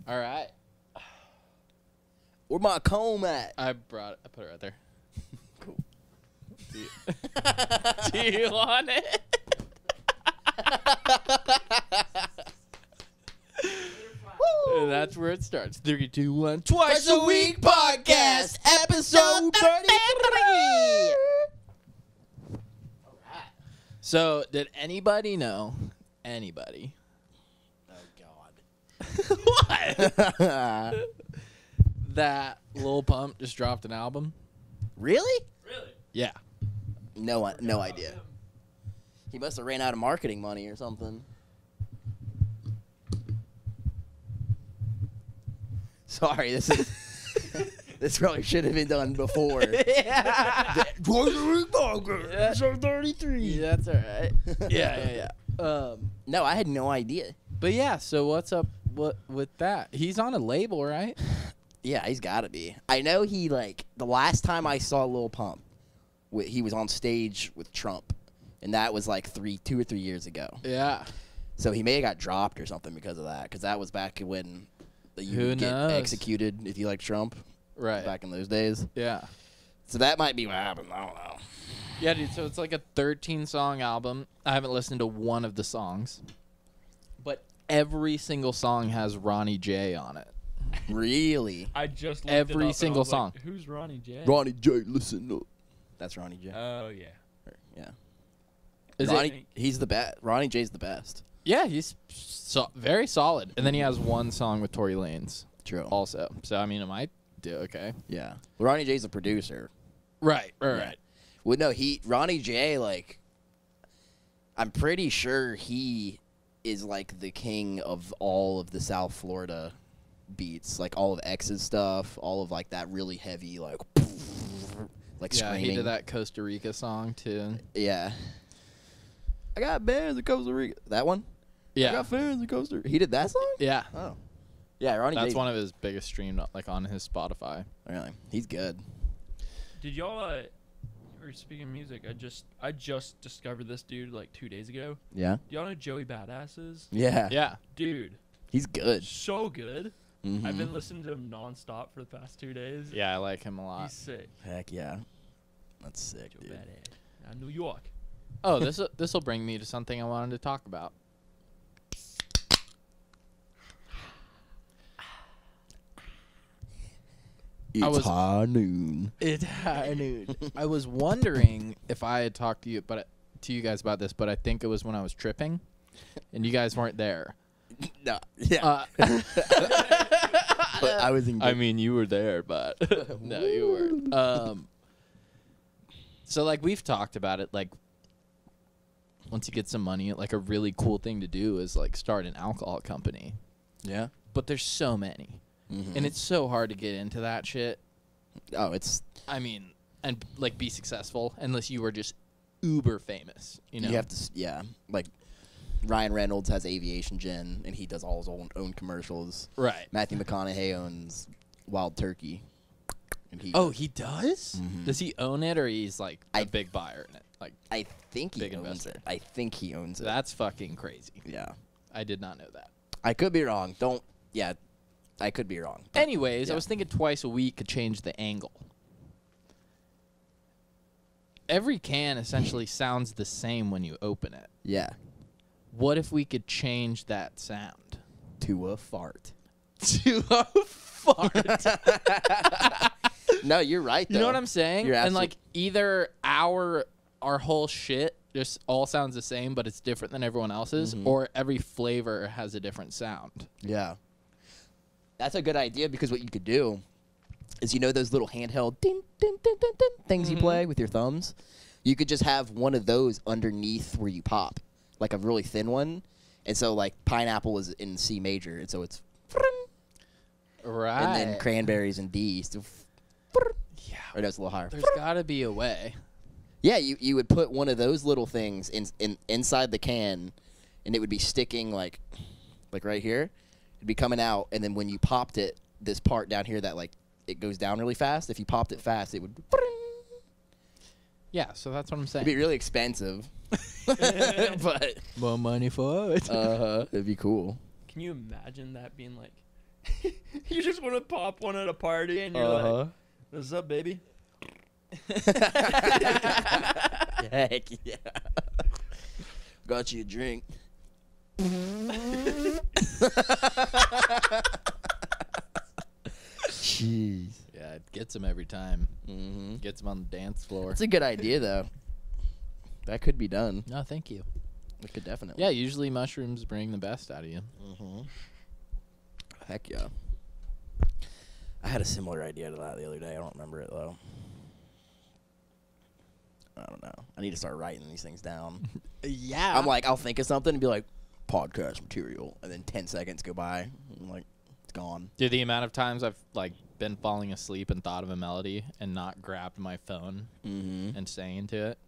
All right. Where my comb at? I put it right there. Cool. Do you want it? And that's where it starts. 3, 2, 1. Twice a Week Podcast, episode 33. So, did anybody know? Anybody? Oh, What? That Lil Pump just dropped an album? Really? Really? Yeah. No idea. He must have ran out of marketing money or something. Sorry, this is this probably should have been done before. Yeah. Twice a Week Podcast, episode 33. Yeah, that's all right. Yeah. No, I had no idea. But yeah, so what's up with that? He's on a label, right? Yeah, he's got to be. I know he, like, the last time I saw Lil Pump, he was on stage with Trump, and that was like 2 or 3 years ago. Yeah. So he may have got dropped or something because of that, because that was back when you Who would get knows? executed if you liked Trump. Right. Back in those days. Yeah. So that might be what happened. I don't know. Yeah, dude, so it's like a 13-song album. I haven't listened to one of the songs. But every single song has Ronnie J on it. Really? I just looked Every it up and I single was like, song. Who's Ronnie J? Ronnie J, listen up. That's Ronnie J. Oh yeah. Yeah. Is Ronnie, he's the best. Ronnie J's the best. Yeah, he's very solid. And then he has one song with Tory Lanez True. also. So, I mean, it might do okay. Yeah. Ronnie J's a producer. Right. Well, no, Ronnie J, like, I'm pretty sure he is, like, the king of all of the South Florida beats. Like, all of X's stuff, all of, like, that really heavy, like Yeah, screaming. he did that Costa Rica song, too. Yeah. I got bands in Costa Rica. That one? I Yeah. got fans in Costa Rica. He did that song? Yeah. Oh. Yeah, Ronnie J. That's one of his biggest streamed, like, on his Spotify. Really? He's good. Did y'all? Or speaking of music, I just discovered this dude like 2 days ago. Yeah? Do y'all know Joey Badass is? Yeah. Yeah. Dude, He's good. so good. Mhm. I've been listening to him nonstop for the past 2 days. Yeah, I like him a lot. He's sick. Heck yeah. That's sick, Joey dude. Badass. Now, New York. Oh, this will bring me to something I wanted to talk about. It's high noon. It's high noon. I was wondering if I had talked to you guys about this, but I think it was when I was tripping, and you guys weren't there. No. Yeah. But I was in I mean, you were there, but no, you weren't. So like we've talked about it, like once you get some money, like a really cool thing to do is like start an alcohol company. Yeah. But there's so many, and it's so hard to get into that shit. Oh, it's. I mean, and like be successful unless you were just uber famous. You know. You have to. Yeah. Like Ryan Reynolds has Aviation Gin, and he does all his own commercials. Right. Matthew McConaughey owns Wild Turkey. And he He does? Mhm. Does he own it, or he's like a big buyer in it? Like I think he Big owns investor. it. I think he owns it. that's fucking crazy. Yeah. I did not know that. I could be wrong. Don't. Yeah. I could be wrong. But Anyways, I yeah. was thinking twice a week could change the angle. Every can essentially sounds the same when you open it. Yeah. What if we could change that sound To a fart. to a fart? No, you're right. Though. You know what I'm saying? You're And like either our whole shit just all sounds the same, but it's different than everyone else's, or every flavor has a different sound. Yeah. That's a good idea because what you could do is, you know, those little handheld ding, ding, ding, ding, ding, things you play with your thumbs? You could just have one of those underneath where you pop, like a really thin one. And so, like, pineapple is in C major, and so it's Right. and then cranberries in D. So yeah. or no, it's a little higher. There's got to be a way. Yeah, you would put one of those little things inside the can, and it would be sticking like right here. It'd be coming out, and then when you popped it, this part down here that like it goes down really fast. If you popped it fast, it would. Yeah, so that's what I'm saying. It'd be really expensive, but more money for it. it'd be cool. Can you imagine that being like You just want to pop one at a party, and you're like, "What's up, baby?" Heck yeah. Got you a drink. Jeez. Yeah, it gets him every time. Mm-hmm. Gets him on the dance floor. That's a good idea, though. That could be done. No, thank you. It could definitely. Yeah, usually mushrooms bring the best out of you. Mm-hmm. Heck yeah. I had a similar idea to that the other day. I don't remember it, though. I don't know. I need to start writing these things down. Yeah. I'm like, I'll think of something and be like, podcast material. And then 10 seconds go by. I'm like, it's gone. Dude, the amount of times I've like been falling asleep and thought of a melody and not grabbed my phone and sang to it.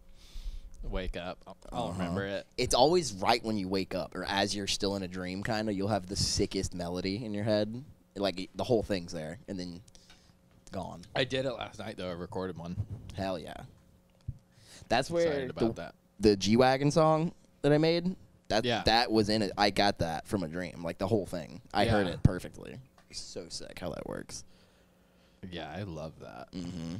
Wake up. I'll remember it. It's always right when you wake up or as you're still in a dream, kind of. You'll have the sickest melody in your head. Like, the whole thing's there. And then it's gone. I did it last night, though. I recorded one. Hell yeah. That's where Excited about the G-Wagon song that I made, Yeah. that was in it. I got that from a dream, like the whole thing. I heard Yeah. it perfectly. It's so sick how that works. Yeah, I love that. Mm-hmm.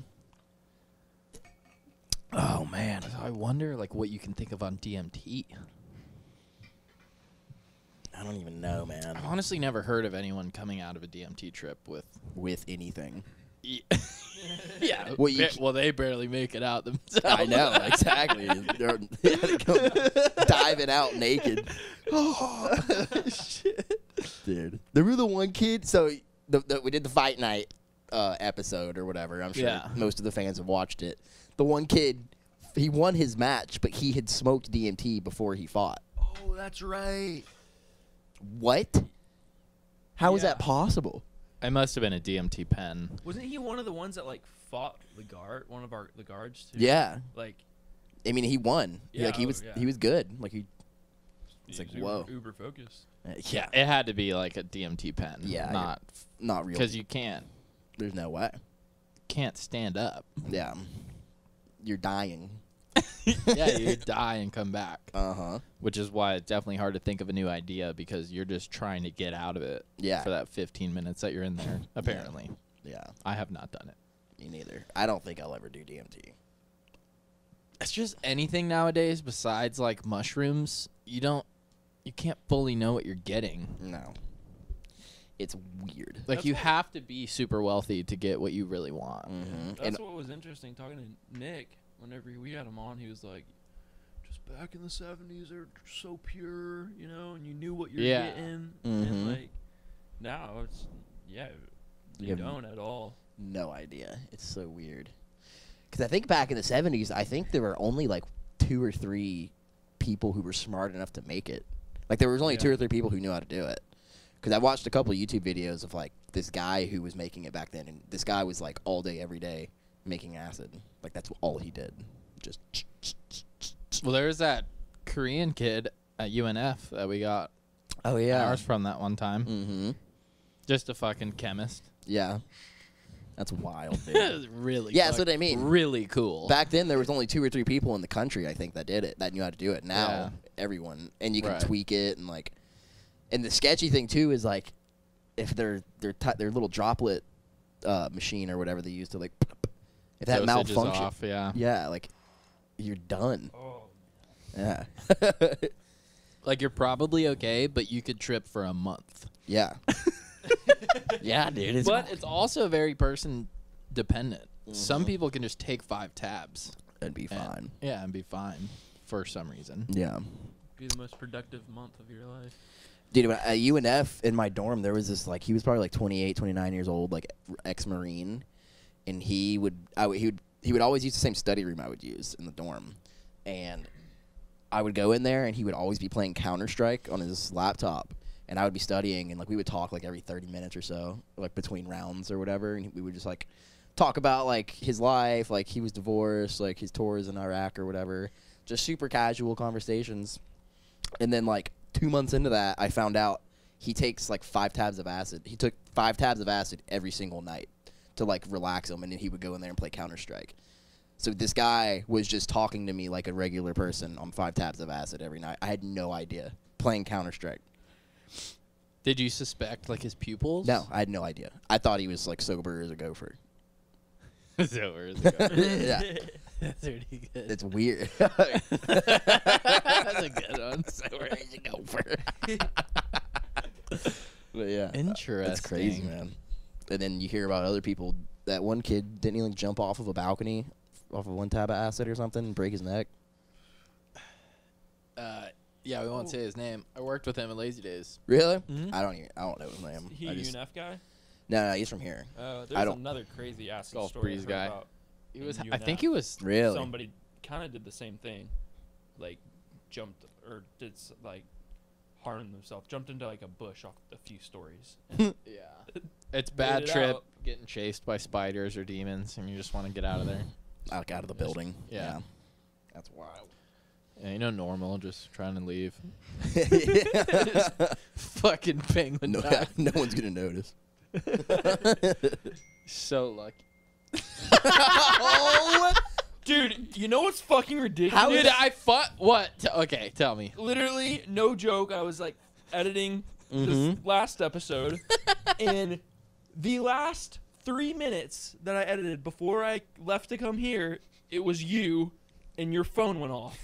Oh, man. So I wonder, like, what you can think of on DMT. I don't even know, man. I've honestly never heard of anyone coming out of a DMT trip with... With anything. Yeah. Well, Well, they barely make it out themselves. I know, exactly. They go diving out naked. Oh, shit. Dude. There were the one kid, so we did the fight night episode or whatever. I'm sure most of the fans have watched it. The one kid, he won his match, but he had smoked DMT before he fought. Oh, that's right. What? How is Yeah. that possible? I must have been a DMT pen. Wasn't he one of the ones that like fought the guard? One of the guards too. Yeah. Like I mean, he won. Yeah, Like he was good. Like it's like, he's whoa. uber focused. Yeah. It had to be like a DMT pen. Yeah, not real. Because you can't There's no way. stand up. Yeah. You're dying. Yeah, you die and come back. Uh-huh. Which is why it's definitely hard to think of a new idea because you're just trying to get out of it Yeah. for that 15 minutes that you're in there, apparently. Yeah. I have not done it. Me neither. I don't think I'll ever do DMT. It's just anything nowadays besides like mushrooms, you can't fully know what you're getting. No. It's weird. Like That's you what- have to be super wealthy to get what you really want. Mm-hmm. That's what was interesting talking to Nick. Whenever we had him on, he was like, "Just back in the '70s, they're so pure, you know, and you knew what you're Yeah. getting." Mhm. And like now, it's you have don't at all. No idea. It's so weird. Because I think back in the 70s, I think there were only like 2 or 3 people who were smart enough to make it. Like there was only 2 or 3 people who knew how to do it. Because I watched a couple of YouTube videos of like this guy who was making it back then, and this guy was like all day, every day making acid. Like that's all he did. Just. Well, there's that Korean kid at UNF that we got Oh yeah. ours from that one time. Mm-hmm. Just a fucking chemist. Yeah. That's wild, It dude. was really Yeah, that's what I mean. Really cool. Back then, there was only 2 or 3 people in the country, I think, that did it, that knew how to do it. Now, Yeah. everyone, and you can Right. tweak it, and like, and the sketchy thing too is like, if their little droplet machine or whatever they use to like, if that Dosage is malfunctions, off, yeah. yeah, like, you're done. Oh, Yeah, Like you're probably okay, but you could trip for a month. yeah, yeah, dude. It's But it's also very person dependent. Some Mhm. people can just take 5 tabs. it'd be and- fine. Yeah, and be fine for some reason. Yeah. be the most productive month of your life. Dude, at UNF in my dorm, there was this like he was probably like 28, 29 years old, like ex-marine, and he would always use the same study room I would use in the dorm, and I would go in there and he would always be playing Counter-Strike on his laptop, and I would be studying, and like we would talk like every 30 minutes or so, like between rounds or whatever, and we would just like talk about like his life, like he was divorced, like his tours in Iraq or whatever, just super casual conversations, and then like 2 months into that, I found out he takes like 5 tabs of acid. He took 5 tabs of acid every single night to like relax him, and then he would go in there and play Counter-Strike. So this guy was just talking to me like a regular person on 5 tabs of acid every night. I had no idea. Playing Counter-Strike. Did you suspect like his pupils? No, I had no idea. I thought he was like sober as a gopher. So where's it going? Yeah, That's pretty good. it's weird. That's a good one. Sober as a gopher. But yeah, Interesting. that's crazy, man. And then you hear about other people. That one kid didn't he like jump off of a balcony, off of one tab of acid or something, and break his neck. Yeah, we won't say his name. I worked with him at Lazy Days. Really? Mhm. I don't know his name. He I a just, UNF guy? no, he's from here. There's don't- another crazy acid Golf story I breeze heard guy. about He in was. I UNF. think he was. Really? Somebody kind of did the same thing, like jumped or did like harmed themselves, jumped into like a bush off a few stories. And Yeah. It's bad it trip out. getting chased by spiders or demons, and you just want to get out of there. Out of the building. Yeah. That's wild. Yeah, you know, normal, just trying to leave. Fucking penguin. No, dive. no one's gonna notice. So lucky. Oh, Dude, you know what's fucking ridiculous? How did I fuck? What? Okay, tell me. Literally, no joke. I was like editing this Mhm. last episode, and the last 3 minutes that I edited before I left to come here, it was you, and your phone went off.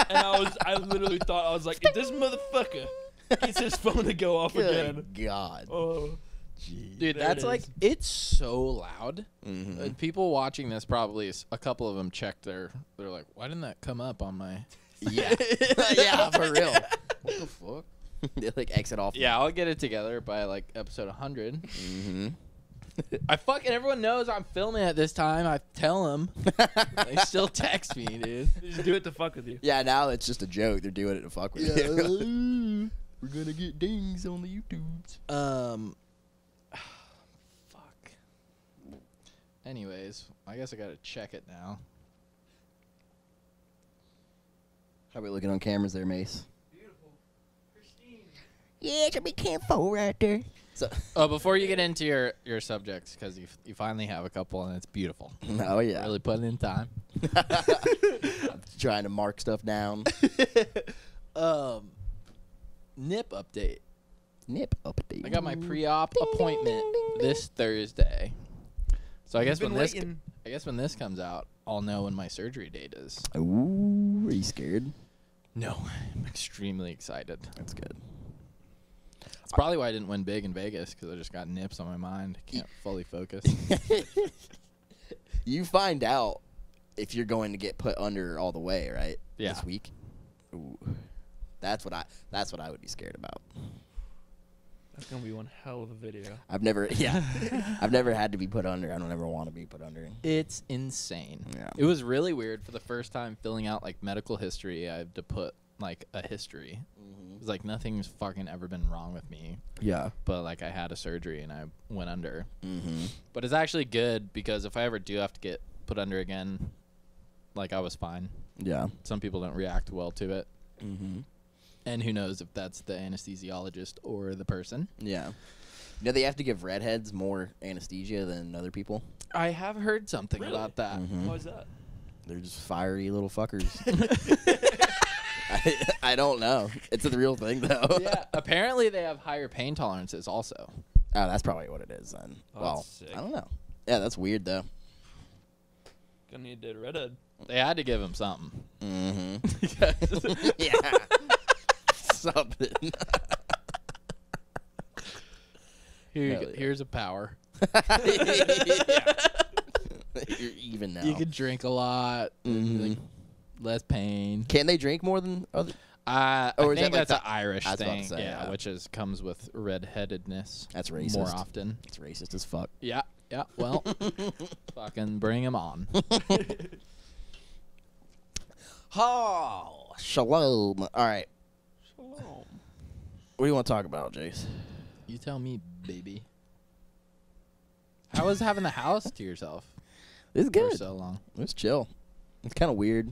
And I literally thought, I was like, if this motherfucker gets his phone to go off again. good God. Oh, Jeez. Dude, There that's it like, is. it's so loud. Mhm. And people watching this probably, a couple of them checked they're like, why didn't that come up on my. Yeah. Yeah, for real. What the fuck? They like exit off. Yeah, I'll get it together by like episode 100. Mm-hmm. Everyone knows I'm filming at this time. I tell them. They still text me, dude. just do it to fuck with you. Yeah, now it's just a joke. They're doing it to fuck with you. We're gonna get dings on the YouTubes. Fuck. Anyways, I guess I gotta check it now. How we looking on cameras there, Mace? Beautiful. Christine. Yeah, should be careful right there. So, Oh, before you get into your subjects, because you finally have a couple and it's beautiful. oh yeah, Really putting in time. I'm trying to mark stuff down. Nip update. Nip update. I got my pre-op appointment this Thursday. So I guess when this comes out, I'll know when my surgery date is. Ooh, are you scared? No, I'm extremely excited. That's good. It's probably why I didn't win big in Vegas, because I just got nips on my mind. Can't fully focus. You find out if you're going to get put under all the way, right? Yeah. This week. Ooh, that's what I would be scared about. That's gonna be one hell of a video. I've never had to be put under. I don't ever want to be put under. It's insane. Yeah. It was really weird. For the first time filling out like medical history, I had to put like a history. It was like nothing's fucking ever been wrong with me, Yeah. but like I had a surgery and I went under. Mm-hmm. But it's actually good because if I ever do have to get put under again, like I was fine. Yeah. Some people don't react well to it. Mm-hmm. And who knows if that's the anesthesiologist or the person. Yeah. You know they have to give redheads more anesthesia than other people. I have heard something Really? about that. Mhm. Why is that? They're just fiery little fuckers. I don't know. It's a real thing though. Yeah, apparently they have higher pain tolerances also. Oh, that's probably what it is then. Oh, well, that's sick. I don't know. Yeah, that's weird though. Gonna need a redhead. They had to give him something. Mm-hmm. Yeah. Something. Here you Hell go. yeah. Here's a power. Yeah. You're even now. You can drink a lot. Mhm. Like, less pain. Can they drink more than other? I Or is think that like that's the- an Irish I was about to thing. say, yeah, yeah. which comes with redheadedness. That's racist. More often. It's racist as fuck. Yeah. Yeah. Well, fucking bring him on. Oh, shalom. All right. Shalom. What do you want to talk about, Jace? You tell me, baby. How was having the house to yourself It's for good. so long? It's chill. It's kind of weird.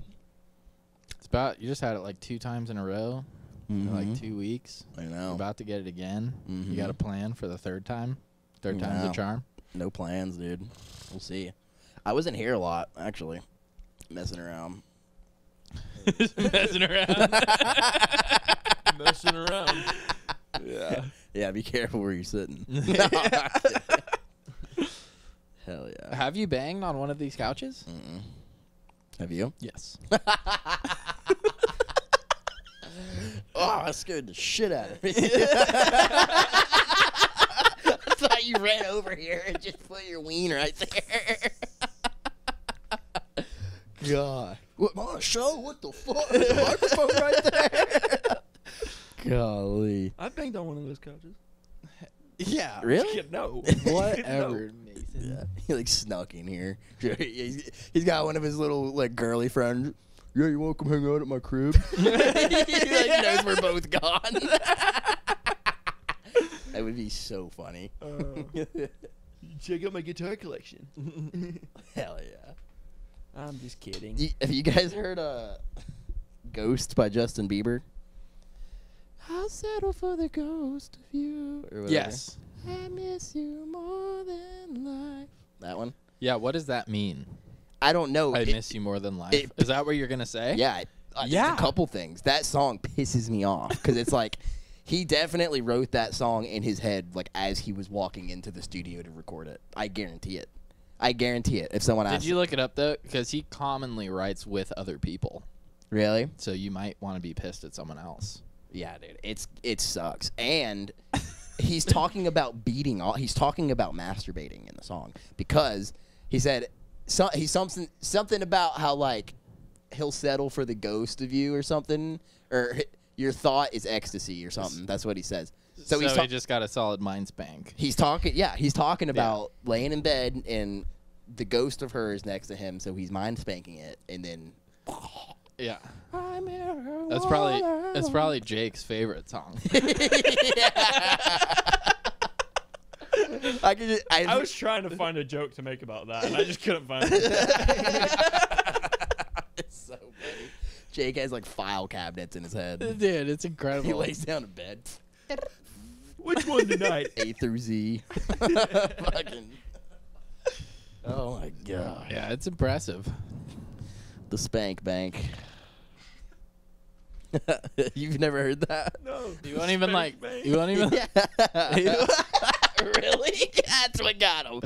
It's about you just had it like 2 times in a row, in like 2 weeks. I You're know. about to get it again. Mhm. You got a plan for the third time? Third time's No. a charm. No plans, dude. We'll see. I wasn't here a lot, actually. Messing around. Messing around. Messing around. Yeah. Yeah, be careful where you're sitting. Hell yeah. Have you banged on one of these couches? Mm-mm. Have you? Yes. Oh, I scared the shit out of me. I thought you ran over here and just put your ween right there. God. What, am I on a show? What the fuck? There's a microphone right there. Golly. I banged on one of those couches. Yeah. Really? Yeah, no. Whatever, Nathan. Yeah. He like snuck in here. He's got one of his little like girly friends. Yeah, you want to come hang out at my crib? He like knows we're both gone. That would be so funny. Check out my guitar collection. Hell yeah. I'm just kidding. Have you guys heard Ghost by Justin Bieber? I'll settle for the ghost of you. Or whatever. Yes. I miss you more than life. That one? Yeah, what does that mean? I don't know. I miss you more than life. Is that what you're going to say? Yeah. Yeah. It's a couple things. That song pisses me off because it's like he definitely wrote that song in his head like as he was walking into the studio to record it. I guarantee it. I guarantee it. If someone asks. Did you look it up, though? Because he commonly writes with other people. Really? So you might want to be pissed at someone else. Yeah, dude. It sucks. And he's talking about beating off. He's talking about masturbating in the song because he said he's something about how like he'll settle for the ghost of you or something, or your thought is ecstasy or something. That's what he says. So he just got a solid mind spank. He's talking. Yeah, he's talking about laying in bed and the ghost of her is next to him, so he's mind spanking it, and then. Yeah. That's probably Jake's favorite song. I was trying to find a joke to make about that, and I just couldn't find it. It's so funny. Jake has like file cabinets in his head. Dude, it's incredible. He lays down in bed. Which one tonight? A through Z. Fucking. Oh my god. Yeah, it's impressive. The Spank Bank. You've never heard that? No. You won't even Spank like. bank. You won't even. Really? That's what got him.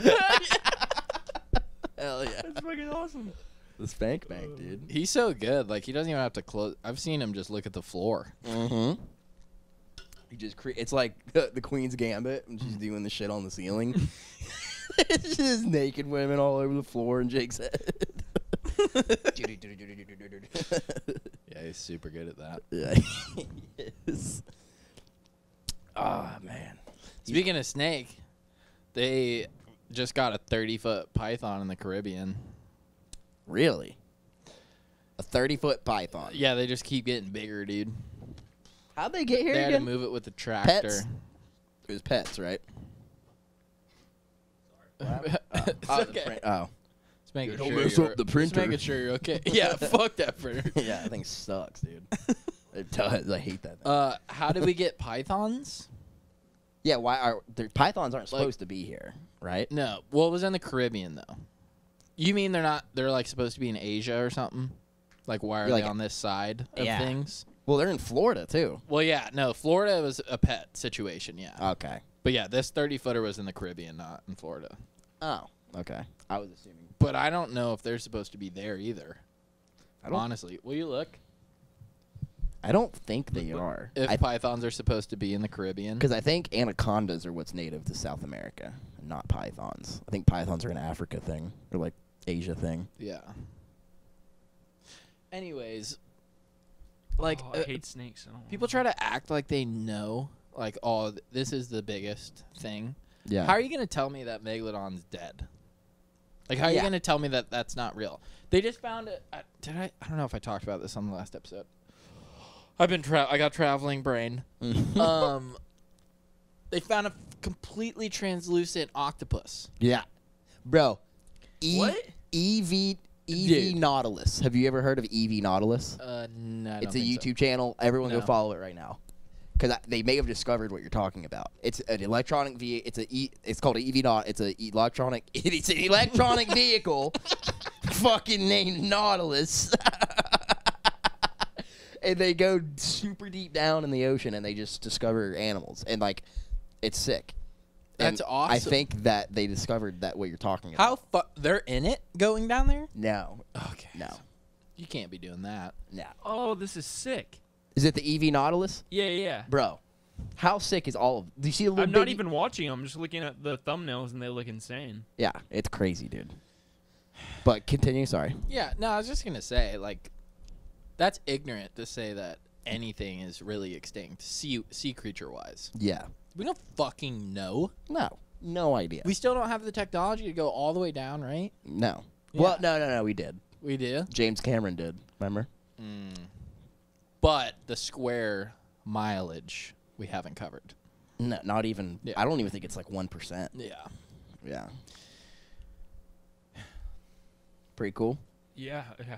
Hell yeah. That's fucking awesome. The Spank Bank, dude. He's so good. Like he doesn't even have to close. I've seen him just look at the floor. Mm-hmm. He just it's like the Queen's Gambit when she's doing the shit on the ceiling. It's just naked women all over the floor in Jake's head. Yeah, he's super good at that. Yeah, he is. Oh, man. Speaking of snake, they just got a 30-foot python in the Caribbean. Really? A 30-foot python? Yeah, they just keep getting bigger, dude. How'd they get here They had again? to move it with the tractor. Pets? It was pets, right? It's okay. Oh. Just making Don't sure mess you're, up the just printer. making sure you're okay. Yeah, fuck that printer. Yeah, that thing sucks, dude. It does. I hate that thing. How did we get pythons? Yeah, why are pythons aren't supposed to be here, right? No. Well, it was in the Caribbean, though. You mean they're not? They're like supposed to be in Asia or something? Like, why are Like- they on this side of Yeah. things? Well, they're in Florida too. Well, yeah. No, Florida was a pet situation, yeah. Okay. But yeah, this 30-footer was in the Caribbean, not in Florida. Oh, okay. I was assuming. But I don't know if they're supposed to be there either. I don't. Honestly, will you look? I don't think they are. If pythons are supposed to be in the Caribbean? Because I think anacondas are what's native to South America, not pythons. I think pythons are an Africa thing or like Asia thing. Yeah. Anyways, like I hate snakes. people try to act like they know, like, oh, this is the biggest thing. Yeah. How are you gonna tell me that megalodon's dead? Like, how are you Yeah. gonna tell me that that's not real? They just found it. I don't know if I talked about this on the last episode. I got traveling brain. They found a completely translucent octopus. Yeah. Bro. What? EV Dude. Nautilus. Have you ever heard of EV Nautilus? No, I don't It's a think so. YouTube channel. Everyone go No. follow it right now. Because they may have discovered what you're talking about. It's an electronic It's called an EV Naut. It's an electronic. It's an electronic vehicle, fucking named Nautilus. And they go super deep down in the ocean and they just discover animals. And like, It's sick. That's And awesome. I think that they discovered that what you're talking about. They're in it going down there? No. Okay. No. You can't be doing that. No. Oh, this is sick. Is it the EV Nautilus? Yeah. Bro, how sick is all of... Do you see a little I'm not bitty- even watching. I'm just looking at the thumbnails, and they look insane. Yeah, it's crazy, dude. But continue, sorry. Yeah, no, I was just going to say, like, that's ignorant to say that anything is really extinct, sea creature-wise. Yeah. We don't fucking know. No idea. We still don't have the technology to go all the way down, right? No. Yeah. Well, no, we did. We do. James Cameron did, remember? But the square mileage we haven't covered. No, not even... Yeah. I don't even think it's like 1%. Yeah. Yeah. Pretty cool. Yeah. Yeah.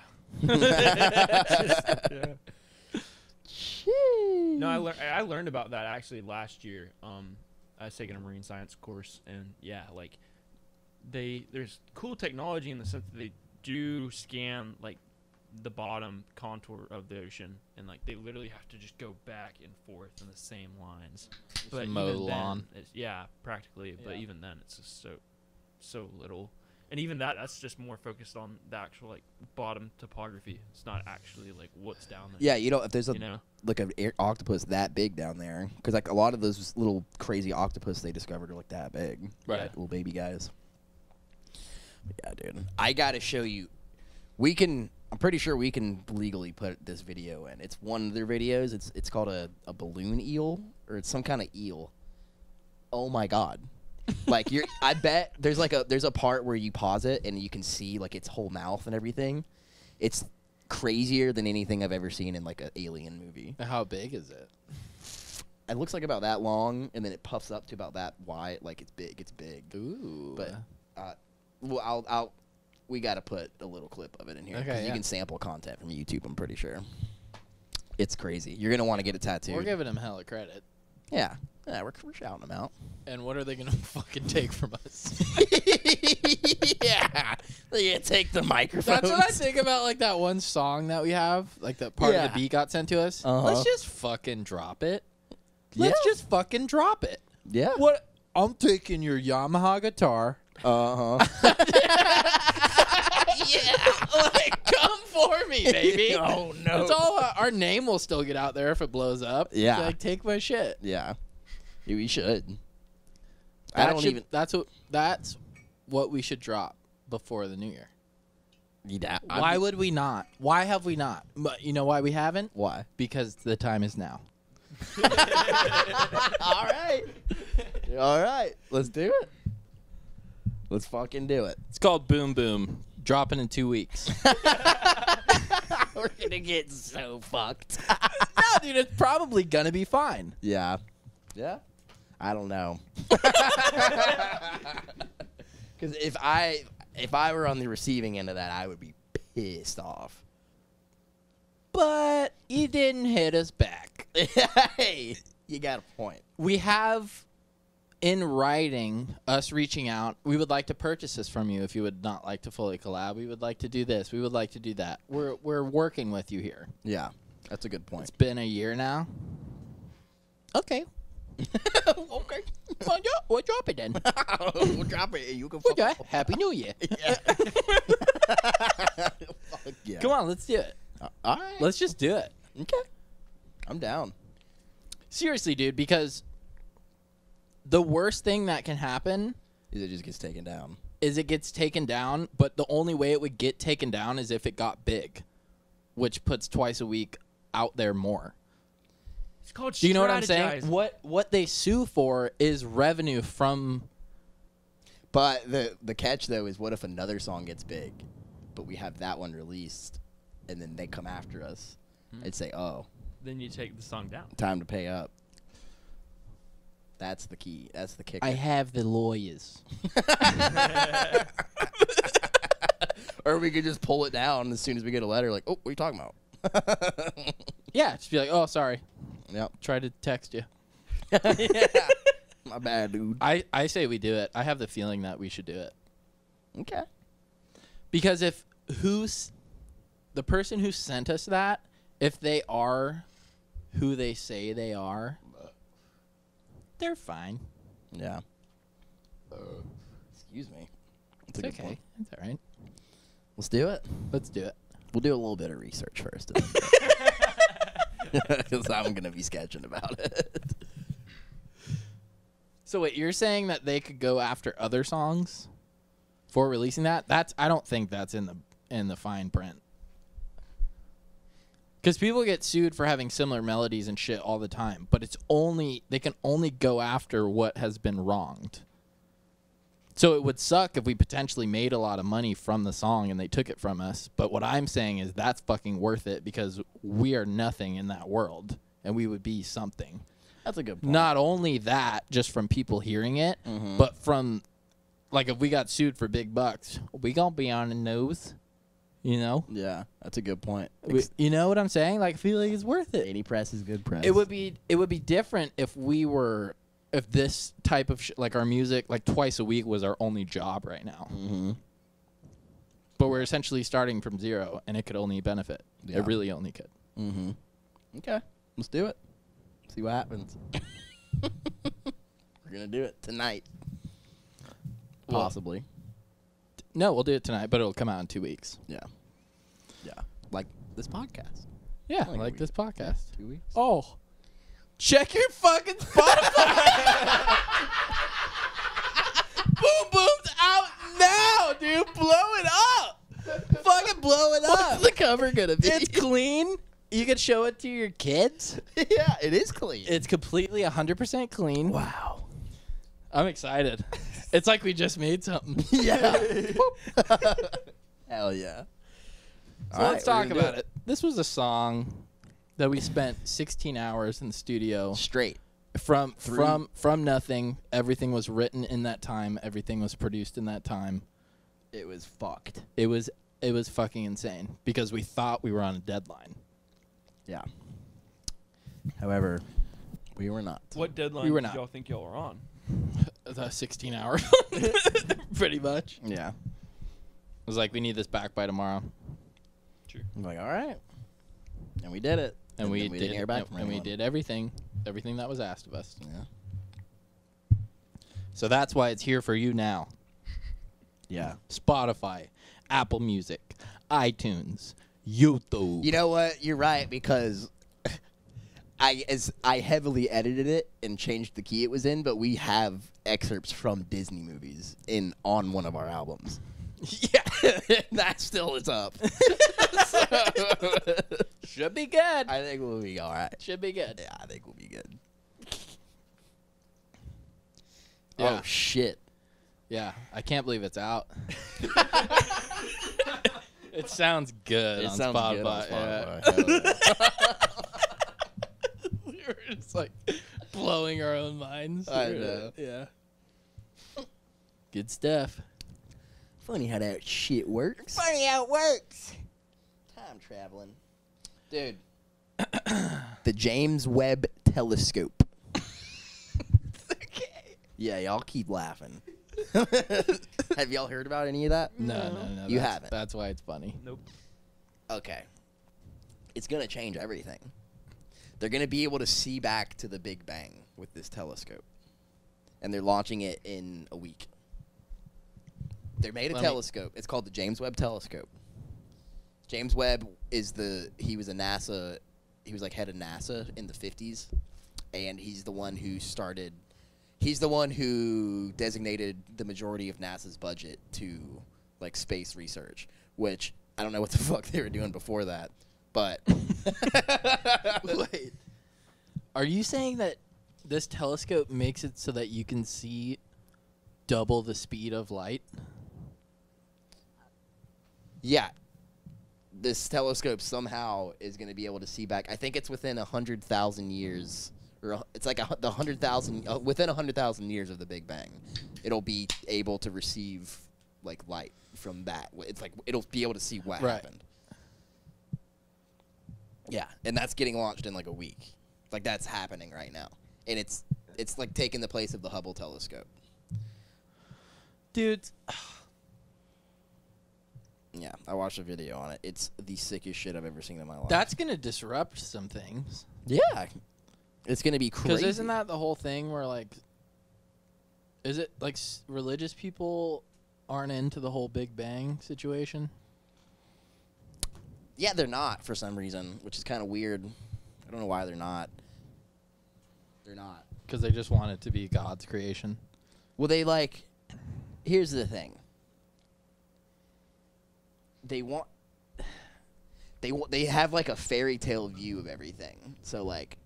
No, I learned about that actually last year. I was taking a marine science course, and yeah, like there's cool technology in the sense that they do scan like the bottom contour of the ocean, and like they literally have to just go back and forth in the same lines. But mow even lawn. then, yeah, practically. But Yeah. even then, it's just so little. And even that's just more focused on the actual like bottom topography. It's not actually like what's down there. Yeah, you know, if there's a You know? like an octopus that big down there, because like a lot of those little crazy octopus they discovered are like that big, Right. Little baby guys. But yeah, dude, I gotta show you. We can. I'm pretty sure we can legally put this video in. It's one of their videos. It's called a balloon eel, or it's some kind of eel. Oh my god. Like I bet there's a part where you pause it and you can see like its whole mouth and everything. It's crazier than anything I've ever seen in like an alien movie. How big is it? It looks like about that long, and then it puffs up to about that wide. Like it's big. It's big. Ooh. But well, we gotta put a little clip of it in here Okay, because you yeah. can sample content from YouTube. I'm pretty sure. It's crazy. You're gonna want to get it tattooed. We're giving him hella credit. Yeah, we're shouting them out. And what are they going to fucking take from us? Yeah, they're gonna take the microphone. That's what I think about, like, that one song that we have. Like, the part of Yeah. the beat got sent to us. Uh-huh. Let's just fucking drop it. Let's Yeah. just fucking drop it. Yeah. What? I'm taking your Yamaha guitar. Uh huh. Yeah. Like, come for me, baby. Oh no. It's all, our name will still get out there if it blows up. Yeah. Like, take my shit. Yeah. We should. That's what we should drop before the new year. Yeah, Why would we not? Why have we not? But you know why we haven't? Why? Because the time is now. All right. All right. Let's do it. Let's fucking do it. It's called Boom Boom. Dropping in 2 weeks. We're gonna get so fucked. No, dude, it's probably gonna be fine. Yeah. Yeah. I don't know. Because if I were on the receiving end of that, I would be pissed off. But you didn't hit us back. Hey, you got a point. We have in writing us reaching out. We would like to purchase this from you if you would not like to fully collab. We would like to do this. We would like to do that. We're working with you here. Yeah, that's a good point. It's been a year now. Okay. Okay. Well, we'll drop it then. We'll drop it. You can. Okay. Happy New Year. Yeah. Fuck yeah. Come on, let's do it. All right. Let's just do it. Okay. I'm down. Seriously, dude, because the worst thing that can happen Is it just gets taken down? is it gets taken down, but the only way it would get taken down is if it got big, which puts Twice a Week out there more. It's called Do you know what I'm strategize. saying? What they sue for is revenue from. But the catch though is, what if another song gets big, but we have that one released, and then they come after us and say, "Oh, Then you take the song down. time to pay up." That's the key. That's the kicker. I have the lawyers. Or we could just pull it down as soon as we get a letter. Like, oh, what are you talking about? Yeah, just be like, oh, sorry. Yep. Tried to text you. Yeah. My bad, dude. I say we do it. I have the feeling that we should do it. Okay. Because if the person who sent us that, if they are who they say they are, They're fine. Yeah. Excuse me. That's It's a good okay. point. It's all right. Let's do it. Let's do it. We'll do a little bit of research first. Because I'm going to be sketching about it. So wait, you're saying that they could go after other songs for releasing that? I don't think that's in the fine print. Because people get sued for having similar melodies and shit all the time, but they can only go after what has been wronged. So it would suck if we potentially made a lot of money from the song and they took it from us. But what I'm saying is that's fucking worth it because we are nothing in that world and we would be something. That's a good point. Not only that, just from people hearing it, but from, like, if we got sued for big bucks, we gonna be on the nose, you know? Yeah, that's a good point. You know what I'm saying? Like, I feel like it's worth it. Any press is good press. It would be different if if this type of like our music, like Twice a Week was our only job right now. Mm-hmm. But we're essentially starting from zero, and it could only benefit. Yeah. It really only could. Mm-hmm. Okay, let's do it. See what happens. We're gonna do it tonight. Well, Possibly. No, we'll do it tonight, but it'll come out in 2 weeks. Yeah. Yeah. Like this podcast. Yeah, Like a like week. this podcast. 2 weeks. Oh. Check your fucking Spotify. Boom Boom's out now, dude. Blow it up. Fucking blow it up. What's the cover gonna be? It's clean. You can show it to your kids. Yeah, it is clean. It's completely 100% clean. Wow. I'm excited. It's like we just made something. Yeah. Hell yeah. So let's talk about it. This was a song that we spent 16 hours in the studio Straight. from nothing. Everything was written in that time. Everything was produced in that time. It was fucked. It was fucking insane because we thought we were on a deadline. Yeah. However, we were not. What deadline We were did not. y'all think y'all were on? The 16 hour. Pretty much. Yeah. It was like, we need this back by tomorrow. True. I'm like, all right. And we did it. And we didn't hear back from and we anyone. did everything that was asked of us. Yeah. So that's why it's here for you now. Yeah. Spotify, Apple Music, iTunes, YouTube. You know what? You're right, because I heavily edited it and changed the key it was in, but we have excerpts from Disney movies on one of our albums. Yeah. That still is up. Should be good. I think we'll be all right. Should be good. Yeah, I think we'll be good. Yeah. Oh, shit. Yeah. I can't believe it's out. It sounds good on Spotify. Yeah. Hell yeah. We were just like blowing our own minds. I know. Yeah. Good stuff. Funny how that shit works. Funny how it works. Time traveling. Dude. The James Webb Telescope. Okay. Yeah, y'all keep laughing. Have y'all heard about any of that? No. You that's- haven't. That's why it's funny. Nope. Okay. It's going to change everything. They're going to be able to see back to the Big Bang with this telescope. And they're launching it in a week. They made a telescope. It's called the James Webb Telescope. James Webb he was like head of NASA in the 50s. And he's the one who designated the majority of NASA's budget to like space research, which I don't know what the fuck they were doing before that. But Wait. Are you saying that this telescope makes it so that you can see double the speed of light? yeah, this telescope somehow is going to be able to see back. I think it's within 100,000 years, or it's like the 100,000 within 100,000 years of the Big Bang. It'll be able to receive like light from that. It's like it'll be able to see what happened. Yeah, and that's getting launched in like a week. Like that's happening right now, and it's like taking the place of the Hubble telescope. Dude, Yeah, I watched a video on it. It's the sickest shit I've ever seen in my life. that's going to disrupt some things. Yeah. It's gonna be crazy. Because isn't that the whole thing where like, is it like religious people aren't into the whole Big Bang situation? Yeah, they're not for some reason, which is kind of weird. I don't know why they're not. They're not. Because they just want it to be God's creation. Well, they like. Here's the thing. They have like a fairy tale view of everything. So like,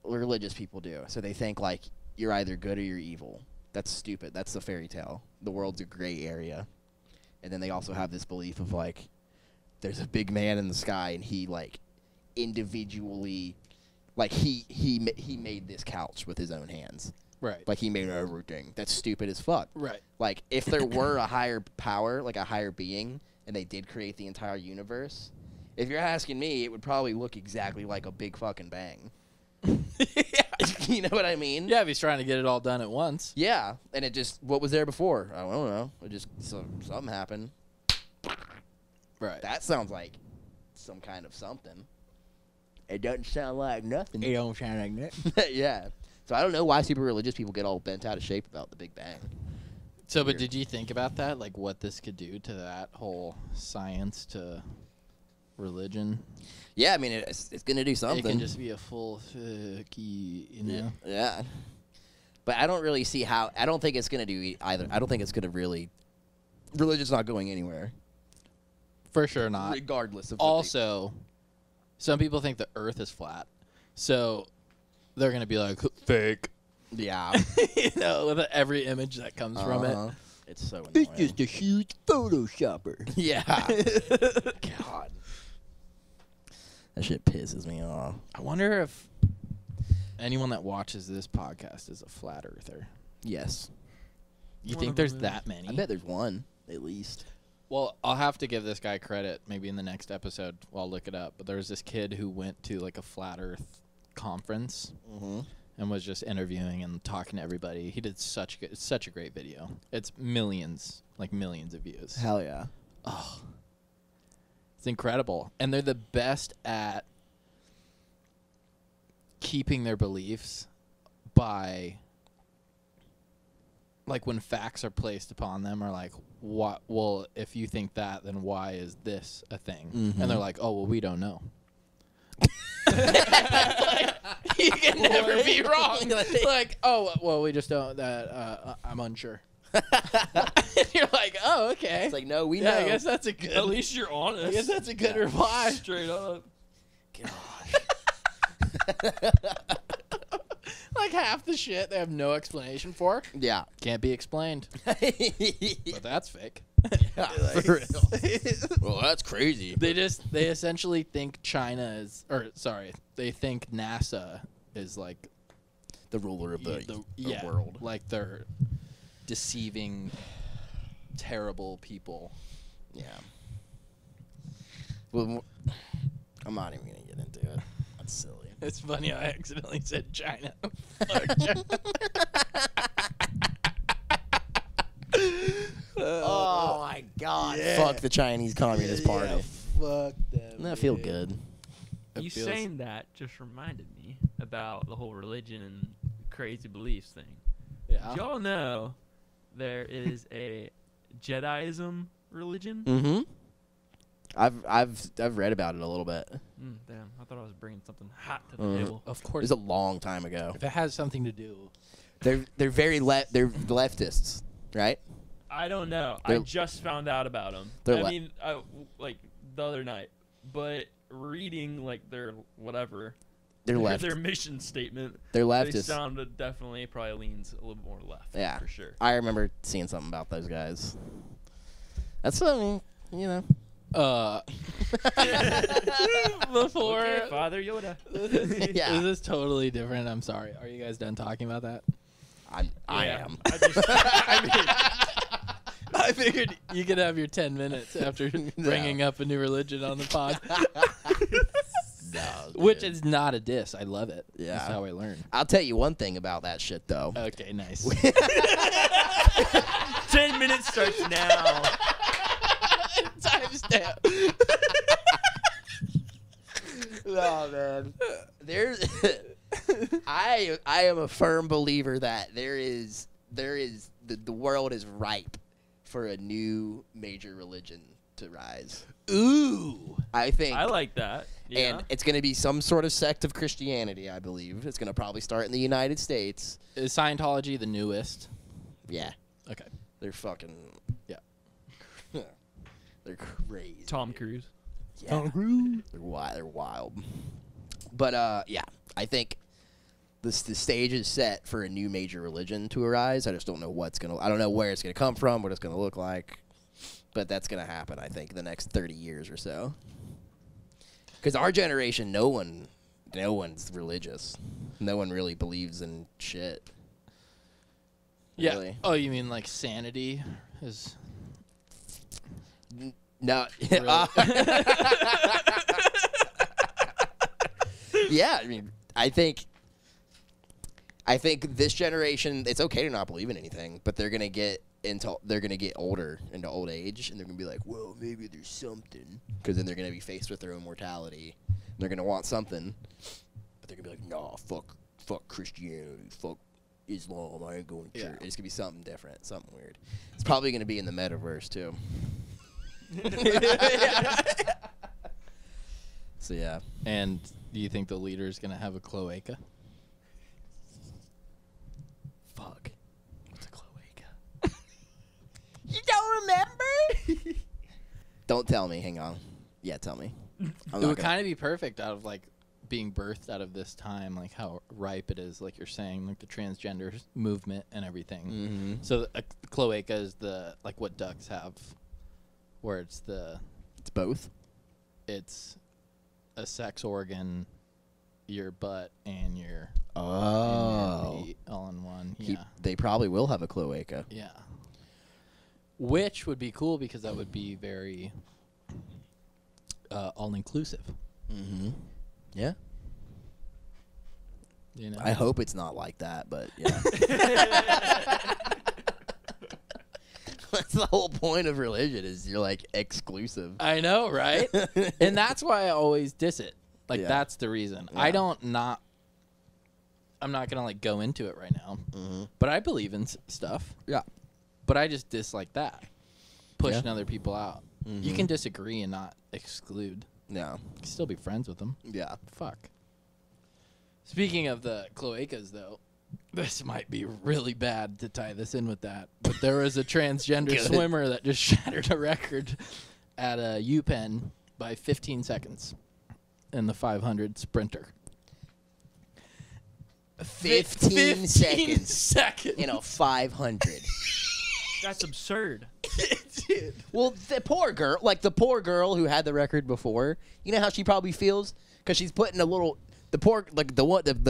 religious people do. So they think like you're either good or you're evil. That's stupid. That's the fairy tale. The world's a gray area. And then they also have this belief of like, there's a big man in the sky and he like individually, like he made this couch with his own hands. Right. Like he made everything. That's stupid as fuck. Right. Like if there were a higher power, like a higher being, and they did create the entire universe, if you're asking me, it would probably look exactly like a big fucking bang. You know what I mean? Yeah, if he's trying to get it all done at once. Yeah, and it just, what was there before? I don't know. It just, something happened. Right. That sounds like some kind of something. It doesn't sound like nothing. It don't sound like that. Yeah. So I don't know why super religious people get all bent out of shape about the Big Bang. So, but did you think about that? Like what this could do to that whole science to religion? Yeah, I mean, it's going to do something. It can just be a full you know? Yeah. But I don't really see how, I don't think it's going to do either. I don't think it's going to really, religion's not going anywhere. For sure not. Regardless of Also, some people think the earth is flat. So they're going to be like, fake. Yeah. You know, with every image that comes from it. It's so annoying. It's just a huge Photoshopper. Yeah. God. That shit pisses me off. I wonder if anyone that watches this podcast is a flat earther. Yes. You One think of there's them that is. many? I bet there's one, at least. Well, I'll have to give this guy credit maybe in the next episode. Well, I'll look it up. But there was this kid who went to like a flat earth conference and was just interviewing and talking to everybody. He did such a great video. It's millions of views. Hell yeah. Oh, it's incredible. And they're the best at keeping their beliefs by, like, when facts are placed upon them, are like, what? Well, if you think that, then why is this a thing? Mhm. And they're like, oh, well, we don't know. Like, you can never be wrong. Like, oh, well, we just don't. I'm unsure. And you're like, oh, okay. It's like, no, we Yeah, know. I guess that's a good. At least you're honest. I guess that's a good reply. Straight up. Like half the shit they have no explanation for Yeah. can't be explained. But that's fake. For real. Well, that's crazy. They essentially think China is, or sorry, they think NASA is like The ruler of the yeah, world. like they're deceiving terrible people. Yeah. Well, I'm not even going to get into it. That's silly. It's funny I accidentally said China. Oh my God! Yeah. Fuck the Chinese Communist Party. Yeah, fuck them. Doesn't that feel dude. good? It You feels- saying that just reminded me about the whole religion and crazy beliefs thing. Yeah. Did y'all know there is a Jediism religion? Mm-hmm. I've read about it a little bit. Damn, I thought I was bringing something hot to the Mhm. table. Of It course. was a long time ago. If it has something to do. They're very they're leftists, right? I don't know. I They're- just found out about them. They're I le- mean, like the other night, but reading like their whatever, They're left. their mission statement, They're they leftists. sounded definitely probably leans a little more left. Yeah. for sure. I remember seeing something about those guys. That's what I mean, you know. Before Okay, Father Yoda. Yeah. This is totally different. I'm sorry. Are you guys done talking about that? I Yeah. am. I just, I figured you could have your 10 minutes after bringing up a new religion on the pod, No, which dude. is not a diss. I love it. Yeah. That's how I learn. I'll tell you one thing about that shit though. Okay, nice. 10 minutes starts now. Timestamp. Oh man. There's I am a firm believer that there is the world is ripe for a new major religion to rise. Ooh. I think. I like that. Yeah. And it's going to be some sort of sect of Christianity, I believe. It's going to probably start in the United States. Is Scientology the newest? Yeah. Okay. They're fucking... Yeah. They're crazy. Tom Cruise. Yeah. Tom Cruise. They're wild. But, yeah. I think the stage is set for a new major religion to arise. I just don't know I don't know where it's going to come from, what it's going to look like. But that's going to happen, I think, the next 30 years or so. Because our generation, no one's religious. No one really believes in shit. Yeah. Really. Oh, you mean like sanity is... No. Really? Yeah, I mean, I think this generation, it's okay to not believe in anything, but they're gonna get older, into old age, and they're gonna be like, well, maybe there's something, because then they're gonna be faced with their own mortality. And they're gonna want something, but they're gonna be like, nah, fuck Christianity, fuck Islam, I ain't going to church. It's gonna be something different, something weird. It's probably gonna be in the metaverse too. So yeah. And do you think the leader is going to have a cloaca? Fuck. What's a cloaca? You don't remember? Don't tell me. Hang on. Yeah, tell me. It would kind of be perfect out of like being birthed out of this time, like how ripe it is, like you're saying, like the transgender movement and everything. Mm-hmm. So a cloaca is like what ducks have, where it's both. It's a sex organ, your butt and your meat all in one. Yeah. They probably will have a cloaca. Yeah. Which would be cool because that would be very all inclusive. Mm-hmm. Yeah. You know. I hope it's not like that, but yeah. That's the whole point of religion, is you're like exclusive. I know, right? And that's why I always diss it. Like that's the reason. Yeah. I'm not gonna like go into it right now. Mm-hmm. But I believe in stuff. Yeah. But I just dislike that. Pushing other people out. Mm-hmm. You can disagree and not exclude. No. You can still be friends with them. Yeah. Fuck. Speaking of the cloacas, though, this might be really bad to tie this in with that, but there was a transgender swimmer that just shattered a record at a UPenn by 15 seconds in the 500 sprinter. 15 seconds in a 500. That's absurd. Dude. Well, the poor girl who had the record before, you know how she probably feels? Because she's putting the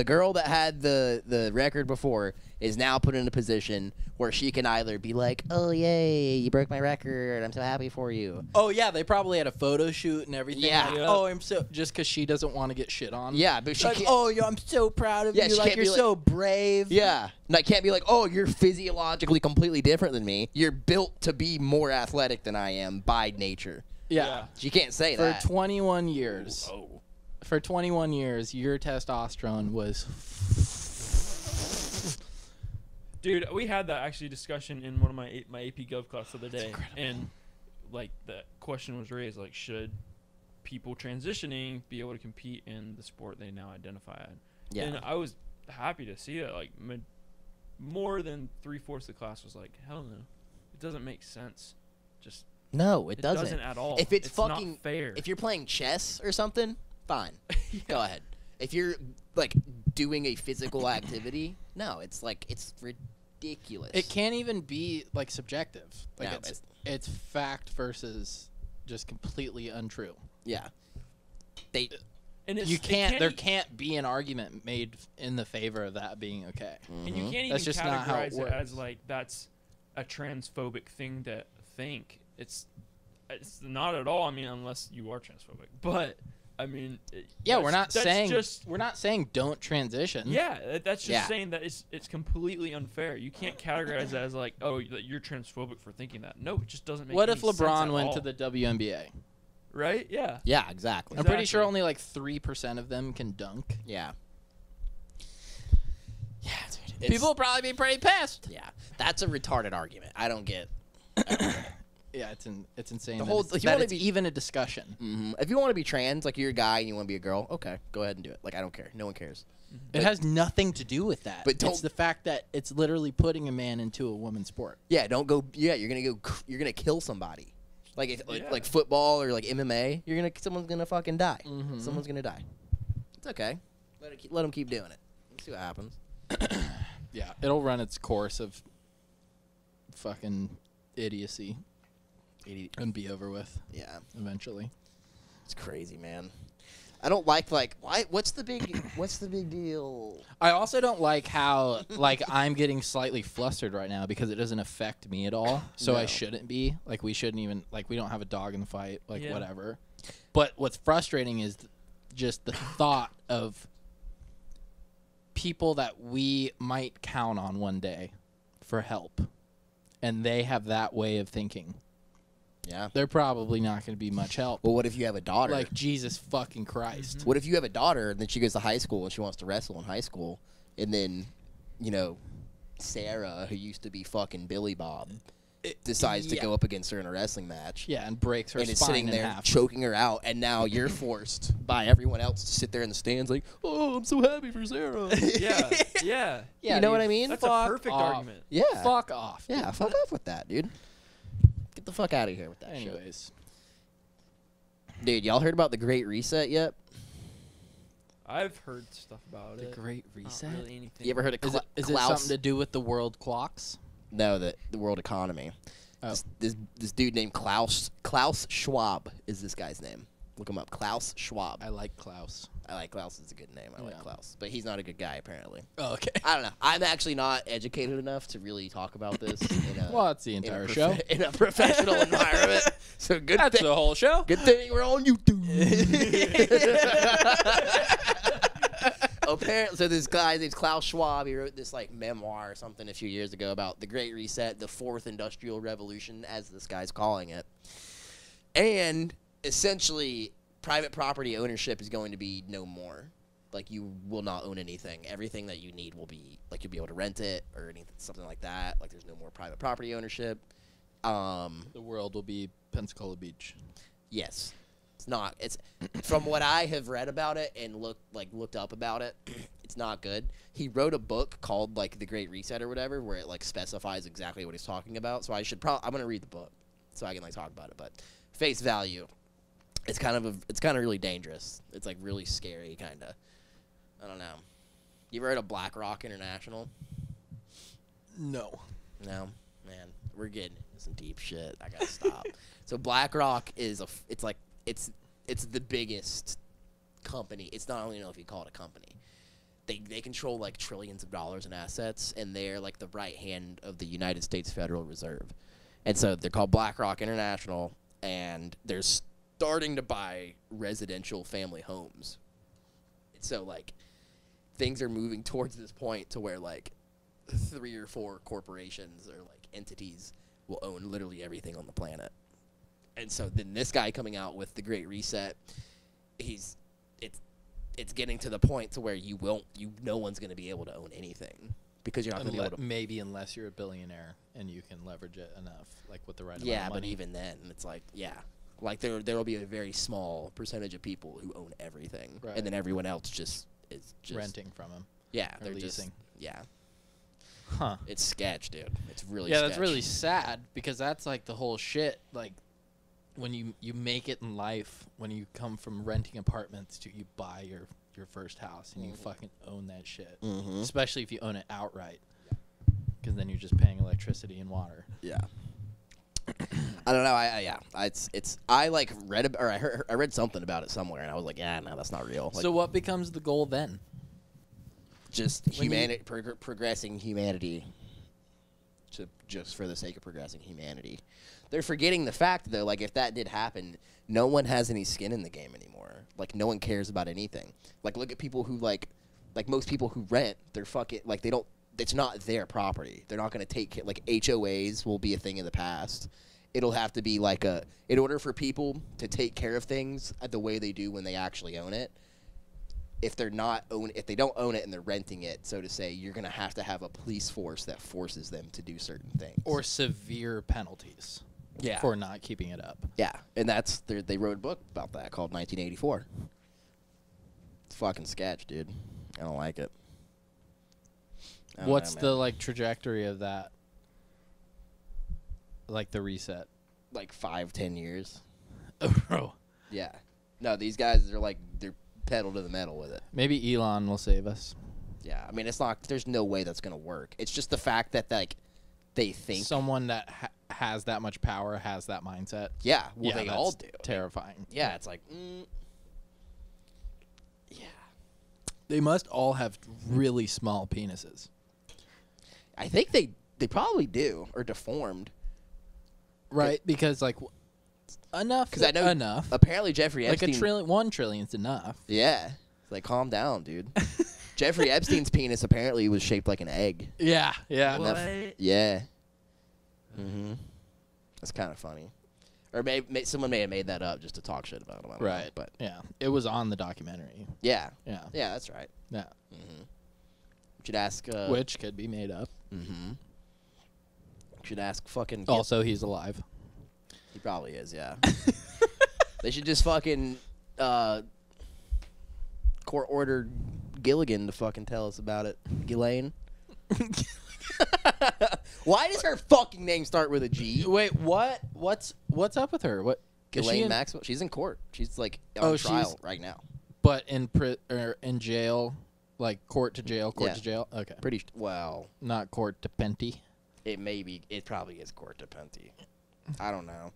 girl that had the record before is now put in a position where she can either be like, oh, yay, you broke my record, I'm so happy for you. Oh, yeah, they probably had a photo shoot and everything. Yeah. Like, oh, I'm so... Just because she doesn't want to get shit on. Yeah, but she like, can't... oh, I'm so proud of Yeah, you. she Like, can't you're be so brave. Yeah. And I can't be like, oh, you're physiologically completely different than me. You're built to be more athletic than I am by nature. Yeah. She can't say For that. 21 years. Oh. For 21 years, your testosterone was... Dude, we had that actually discussion in one of my AP Gov class the other day, and like the question was raised, like, should people transitioning be able to compete in the sport they now identify as? Yeah. And I was happy to see that, like, more than 3/4 of the class was like, hell no, it doesn't make sense. Just No, it doesn't. at all. If it's fucking not fair. If you're playing chess or something, fine. Go ahead. If you're like doing a physical activity, no, it's like it's ridiculous. It can't even be, like, subjective. Like, No, it's fact versus just completely untrue. Yeah. and There can't be an argument made in the favor of that being okay. And you can't even That's just not how it categorize it works. as like that's a transphobic thing to think. It's not at all. I mean, unless you are transphobic. But I mean, Yeah, we're not that's saying don't transition. Yeah, that's just Yeah. saying that it's completely unfair. You can't categorize that as like, oh, that you're transphobic for thinking that. No, it just doesn't make. What any if sense LeBron at went all. to the WNBA? Right? Yeah. Yeah, exactly. I'm pretty sure Exactly. only like 3% of them can dunk. Yeah. Yeah, dude. People will probably be pretty pissed. Yeah, that's a retarded argument. I don't get. Yeah, it's insane. The that whole- it's, if you that wanna it's be- even a discussion. Mm-hmm. If you want to be trans, like you're a guy and you want to be a girl, okay, go ahead and do it. Like I don't care. No one cares. It has nothing to do with that. But It's don't- the fact that it's literally putting a man into a woman's sport. Yeah, don't go. Yeah, you're gonna go. You're gonna kill somebody. Like if, Yeah. like football or like MMA, someone's gonna fucking die. Mhm. Someone's gonna die. It's okay. Let them keep doing it. Let's see what happens. Yeah, it'll run its course of fucking idiocy and be over with Yeah, eventually. it's crazy, man. I don't like why. What's the big deal? I also don't like how like I'm getting slightly flustered right now because it doesn't affect me at all. So I No. shouldn't be. Like we shouldn't even we don't have a dog in the fight, like Yeah. whatever. But what's frustrating is just the thought of people that we might count on one day for help. And they have that way of thinking. Yeah. They're probably not going to be much help. Well, what if you have a daughter? Like Jesus fucking Christ. What if you have a daughter and then she goes to high school and she wants to wrestle in high school, and then, Sarah, who used to be fucking Billy Bob, decides to yeah. go up against her in a wrestling match. Yeah, and breaks her And is spine sitting in there half. choking her out, and now you're forced by everyone else to sit there in the stands like, oh, I'm so happy for Sarah. Yeah, yeah. Yeah, You know what dude, I mean? That's a fuck perfect off. argument. Yeah. Fuck off. Yeah, fuck off with that, dude. Get the fuck out of here with that shit. Anyways. Dude, y'all heard about the Great Reset yet? I've heard stuff about The it. Great Not Reset? really anything. You ever heard of Is it Klaus? something to do with the world clocks? No, the world economy. Oh. This dude named Klaus Schwab is this guy's name. Look him up. Klaus Schwab. I like Klaus. I like Klaus. It's a good name. I like Yeah. Klaus. But he's not a good guy, apparently. Oh, okay. I don't know. I'm actually not educated enough to really talk about this in a, Well, that's the in a entire profe- show. in a professional environment. So good That's thing, the whole show. good thing we're on YouTube. Apparently, so this guy's name's Klaus Schwab. He wrote this memoir or something a few years ago about the Great Reset, the Fourth Industrial Revolution, as this guy's calling it. And essentially, private property ownership is going to be no more. Like, you will not own anything. Everything that you need will be, you'll be able to rent it or anything, something like that. Like, there's no more private property ownership. The world will be Pensacola Beach. Yes. It's not. It's from what I have read about it and looked up about it, it's not good. He wrote a book called The Great Reset or whatever, where it specifies exactly what he's talking about. So I'm going to read the book so I can talk about it, but face value, it's kind of really dangerous. It's really scary kind of. I don't know. You ever heard of BlackRock International? No. No, man, we're getting into some deep shit. I gotta stop. So BlackRock is it's the biggest company. It's not only if you call it a company. They control trillions of dollars in assets, and they're the right hand of the United States Federal Reserve. And so they're called BlackRock International, and they're starting to buy residential family homes. So things are moving towards this point to where 3 or 4 corporations or entities will own literally everything on the planet. And so then this guy coming out with the Great Reset, it's getting to the point to where no one's going to be able to own anything because you're not going to be able to. Maybe unless you're a billionaire and you can leverage it enough, with the right amount Yeah, of but money. even then, it's there will be a very small percentage of people who own everything, Right. and then everyone else is just renting from him. Yeah, or they're leasing. yeah. Huh. It's sketch, dude. It's really Yeah, sketch. that's really sad because that's the whole shit. When you make it in life, when you come from renting apartments to you buy your first house and you fucking own that shit. Mhm. Especially if you own it outright. Because then you're just paying electricity and water. Yeah. I don't know. I read something about it somewhere, and I was like, yeah, no, that's not real. So what becomes the goal then? Just humanity, progressing humanity, just for the sake of progressing humanity. They're forgetting the fact though, if that did happen, no one has any skin in the game anymore. No one cares about anything. Look at people who most people who rent, they're fucking they don't. It's not their property. They're not going to take HOAs will be a thing in the past. It'll have to be in order for people to take care of things the way they do when they actually own it. if they don't own it and they're renting it, so to say, you're gonna have to have a police force that forces them to do certain things Or severe penalties. Yeah. For not keeping it up. Yeah, and they wrote a book about that called 1984. It's fucking sketch, dude. I don't like it. What's the like trajectory of that? Like the reset. Like 5-10 years? Bro. Yeah. No, these guys they're pedal to the metal with it. Maybe Elon will save us. Yeah, I mean it's not. There's no way that's gonna work. It's just the fact that like they think someone that has that much power has that mindset. Yeah, well Yeah, they that's all do. Terrifying. Yeah, it's like, yeah. They must all have really small penises. I think they probably do, or deformed. Right, because like enough. Because I know enough. Apparently Jeffrey Epstein. Like 1 trillion's enough. Yeah, it's like calm down, dude. Jeffrey Epstein's penis apparently was shaped like an egg. Yeah, yeah. What? Yeah. Mm-hmm. That's kind of funny. Or someone may have made that up just to talk shit about him. I don't know, but yeah, it was on the documentary. Yeah. Yeah. Yeah, that's right. Yeah. Mm-hmm. You should ask. Which could be made up. Mm-hmm. You should ask fucking. Also, he's alive. He probably is. Yeah. They should just fucking court order Gilligan to fucking tell us about it. Ghislaine. Why does her fucking name start with a G? Wait, what? What's up with her? What? Ghislaine Maxwell. She's in court. She's like on trial right now. But in jail, like court to jail, to jail. Okay. Pretty well. Not court to Penty. It may be. It probably is court to Penty. I don't know.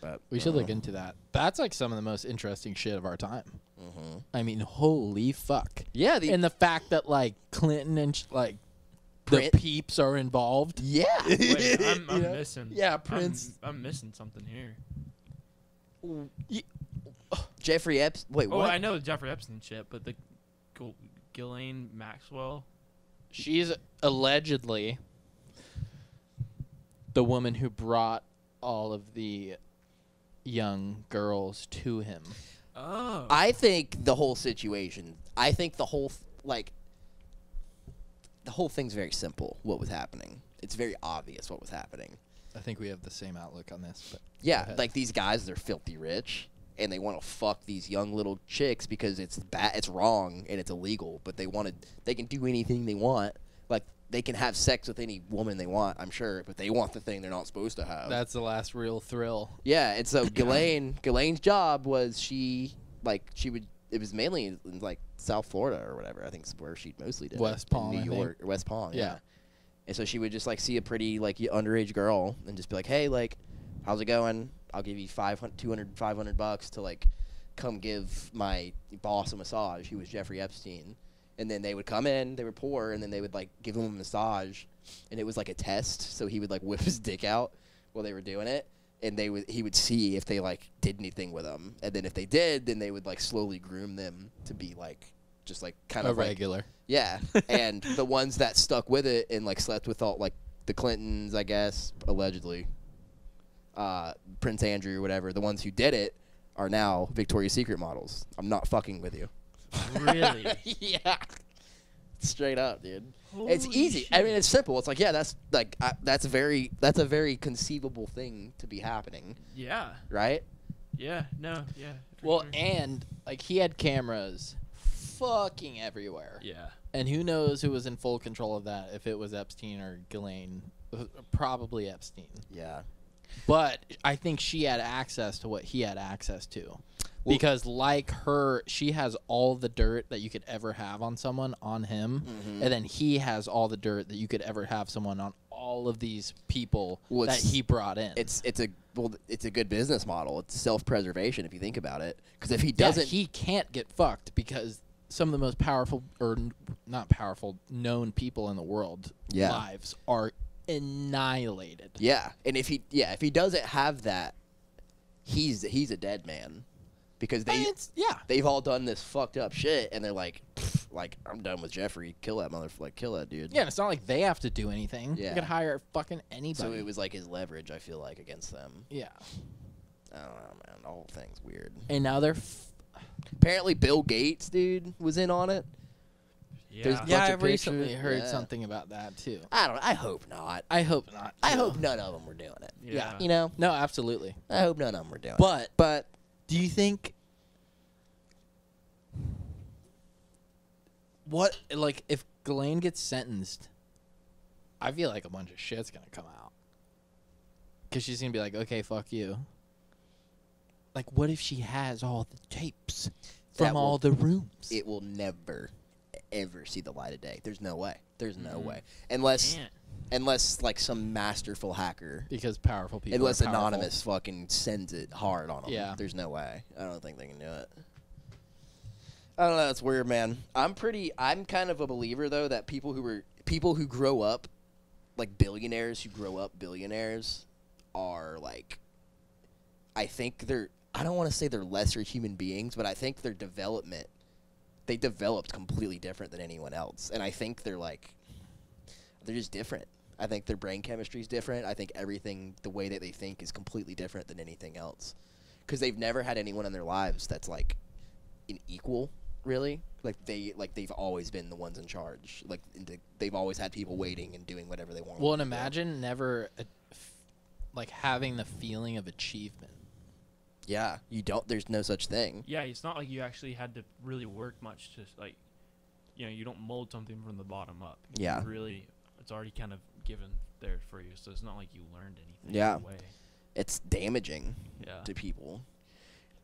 But we should look into that. That's like some of the most interesting shit of our time. Mm-hmm. I mean, holy fuck. Yeah. And the fact that like Clinton and the peeps are involved. Yeah. Wait, I'm missing. Yeah, Prince. I'm missing something here. Jeffrey Epstein. Wait, what? I know the Jeffrey Epstein shit, but the Ghislaine Maxwell. She's allegedly the woman who brought all of the young girls to him. Oh. I think the whole situation. I think the whole the whole thing's very simple. What was happening? It's very obvious what was happening. I think we have the same outlook on this. But yeah, like these guys, they're filthy rich, and they want to fuck these young little chicks because it's bad, it's wrong, and it's illegal. But they can do anything they want. Like they can have sex with any woman they want, I'm sure, but they want the thing they're not supposed to have. that's the last real thrill. Yeah, and so Ghislaine's job was it was mainly in like South Florida or whatever. I think is where she mostly did. West it. Palm, New I York, or West Palm. Yeah. Yeah. And so she would just like see a pretty like underage girl and just be like, "Hey, like, how's it going? I'll give you $500 to like come give my boss a massage." He was Jeffrey Epstein. And then they would come in, they were poor, and then they would like give him a massage, and it was like a test. So he would like whip his dick out while they were doing it, and he would see if they like did anything with them, and then if they did, then they would like slowly groom them to be like just like kind of regular. Yeah, and the ones that stuck with it and like slept with all like the Clintons, I guess, allegedly, Prince Andrew or whatever, the ones who did it are now Victoria's Secret models. I'm not fucking with you. Really? Yeah. Straight up, dude. Holy it's easy. shit. I mean, it's simple. It's like, yeah, that's a very conceivable thing to be happening, Yeah. right? Yeah. No. Yeah. for Well, sure. and like he had cameras fucking everywhere. Yeah. And who knows who was in full control of that, if it was Epstein or Ghislaine. Probably Epstein. Yeah. But I think she had access to what he had access to. Because like her, she has all the dirt that you could ever have on someone on him. Mm-hmm. And then he has all the dirt that you could ever have someone on all of these people that he brought in. It's a good business model. It's self-preservation if you think about it. Because if he doesn't, he can't get fucked because some of the most powerful, or not powerful, known people in the world lives are annihilated. Yeah, and if he doesn't have that, he's a dead man. Because they've all done this fucked up shit, and they're like, I'm done with Jeffrey. Kill that motherfucker. Kill that dude. Yeah, and it's not like they have to do anything. Yeah. They could hire fucking anybody. So it was like his leverage, I feel like, against them. Yeah. I don't know, man. The whole thing's weird. And now they're Apparently, Bill Gates, dude, was in on it. There's Yeah. a Yeah, bunch I've of recently pictures. heard Yeah. something about that too. I hope not. I hope not. I too. hope none of them were doing it. Yeah. You know? No, absolutely. I hope none of them were doing it. But But do you think what like if Ghislaine gets sentenced? I feel like a bunch of shit's gonna come out because she's gonna be like, okay, fuck you. Like, what if she has all the tapes That from will- all the rooms? it will never, ever see the light of day. There's no way. There's no way. Unless, like, some masterful hacker. Because powerful people. Unless are powerful. Anonymous fucking sends it hard on them. Yeah. There's no way. I don't think they can do it. I don't know. It's weird, man. I'm kind of a believer, though, that people who grow up, like billionaires who grow up billionaires, are like, I think I don't want to say they're lesser human beings, but I think they developed completely different than anyone else. And I think they're just different. I think their brain chemistry is different. I think everything, the way that they think, is completely different than anything else. Because they've never had anyone in their lives that's like an equal, really. They've always been the ones in charge. They've always had people waiting and doing whatever they want. Well, and imagine never like having the feeling of achievement. Yeah, you don't. There's no such thing. Yeah, it's not like you actually had to really work much to, like, you know, you don't mold something from the bottom up. Yeah. It's already kind of given there for you, so it's not like you learned anything. Yeah. Way. It's damaging Yeah. to people.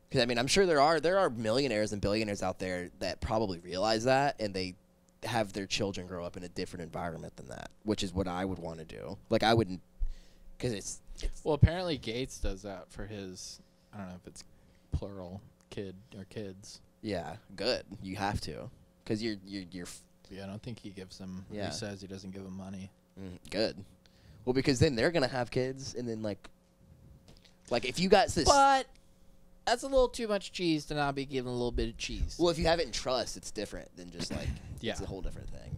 Because, I mean, I'm sure there are millionaires and billionaires out there that probably realize that, and they have their children grow up in a different environment than that, which is what I would want to do. Like, I wouldn't, because it's Well, apparently Gates does that for his. I don't know if it's plural kid or kids. yeah, good. You have to, because you're Yeah, I don't think he gives them. Yeah. He says he doesn't give them money. good. Well, because then they're gonna have kids, and then like if you got this. But that's a little too much cheese to not be given a little bit of cheese. Well, if you have it in trust, it's different than just like Yeah. it's a whole different thing.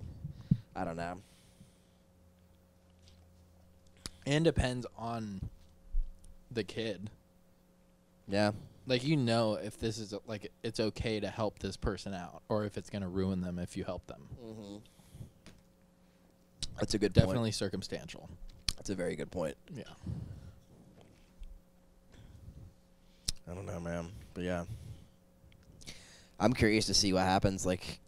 I don't know. And depends on the kid. Yeah. Like, you know, if this is like it's okay to help this person out, or if it's gonna ruin them if you help them. Mm-hmm. That's a good Definitely point. circumstantial. That's a very good point. Yeah. I don't know, man, but yeah, I'm curious to see what happens. Like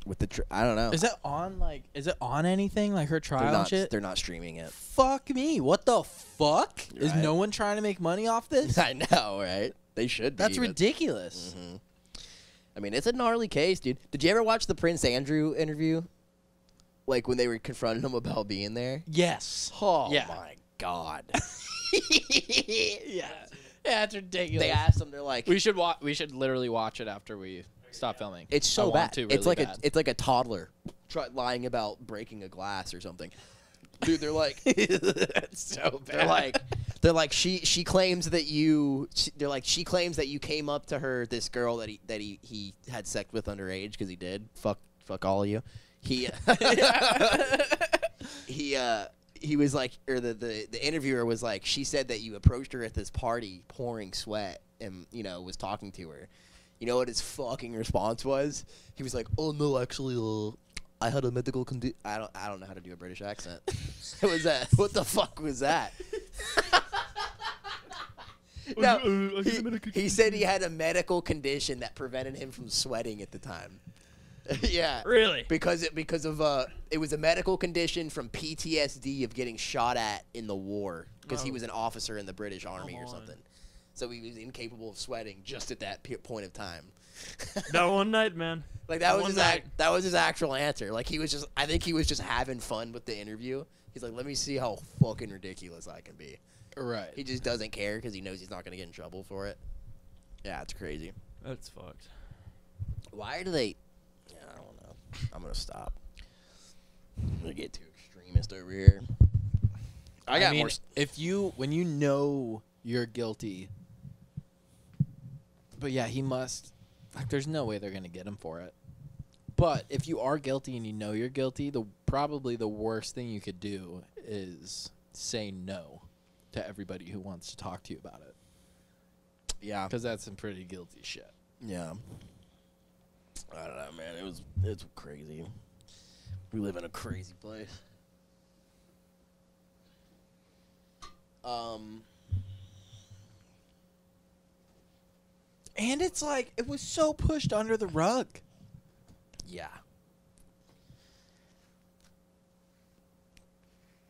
with the, I don't know. Is it on like? Is it on anything like her trial They're and not. shit? They're not streaming it. Fuck me! What the fuck? Is Right. no one trying to make money off this? I know, right? They should be. That's but- ridiculous. Mm-hmm. I mean, it's a gnarly case, dude. Did you ever watch the Prince Andrew interview? Like when they were confronting him about being there? Yes. Oh Yeah. my god. Yeah. Yeah, it's ridiculous. They asked him. They're like, We should literally watch it after we stop filming. it's I so want bad. to It's really like bad. it's like a toddler lying about breaking a glass or something. Dude, they're like, That's so bad. they're like she claims that she claims that you came up to her, this girl that he had sex with underage, because he did. Fuck all of you. He was like, or the interviewer was like, she said that you approached her at this party pouring sweat and, you know, was talking to her. You know what his fucking response was? He was like, oh no, actually, I had a medical condition. I don't know how to do a British accent. What was that? What the fuck was that? No, he said he had a medical condition that prevented him from sweating at the time. Yeah. Really? Because it was a medical condition from PTSD of getting shot at in the war, because he Oh. was an officer in the British Army or on. something. So he was incapable of sweating just at that point of time. That one night, man. Like that was One his night. that was his actual answer. Like I think he was just having fun with the interview. He's like, let me see how fucking ridiculous I can be. Right. He just doesn't care because he knows he's not gonna get in trouble for it. Yeah, it's crazy. That's fucked. Why do they? Yeah, I don't know. I'm gonna stop. I'm gonna get too extremist over here. I got mean, more. when you know you're guilty, but yeah, he must. Like, there's no way they're gonna get him for it. But if you are guilty and you know you're guilty, probably the worst thing you could do is say no to everybody who wants to talk to you about it, Yeah, because that's some pretty guilty shit. Yeah. I don't know, man. It's crazy. We live in a crazy place. And it's like, it was so pushed under the rug. Yeah.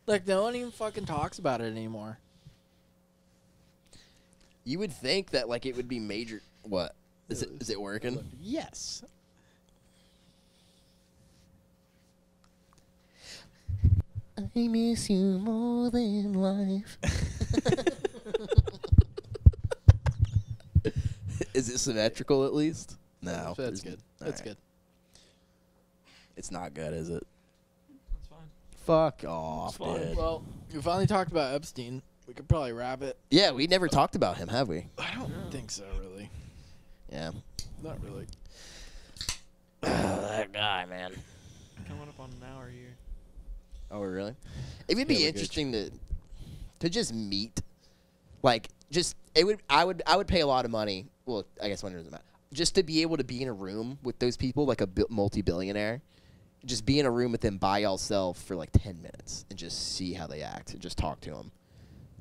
Like, no one even fucking talks about it anymore. You would think that like it would be major. What is it? Is it working? Yes. I miss you more than life. Is it symmetrical at least? No, That's good. That's right. good. It's not good, is it? That's fine. Fuck off, fine. dude. Well, we finally talked about Epstein. We could probably wrap it. Yeah, we never talked about him, have we? I don't think so, really. Yeah. Not really. That guy, man. Coming up on an hour here. Oh, really? It would Yeah, be we're interesting to just meet, like, just it would. I would pay a lot of money. Well, I guess money doesn't matter. Just to be able to be in a room with those people, like a multi-billionaire, just be in a room with them by yourself for like 10 minutes and just see how they act and just talk to them.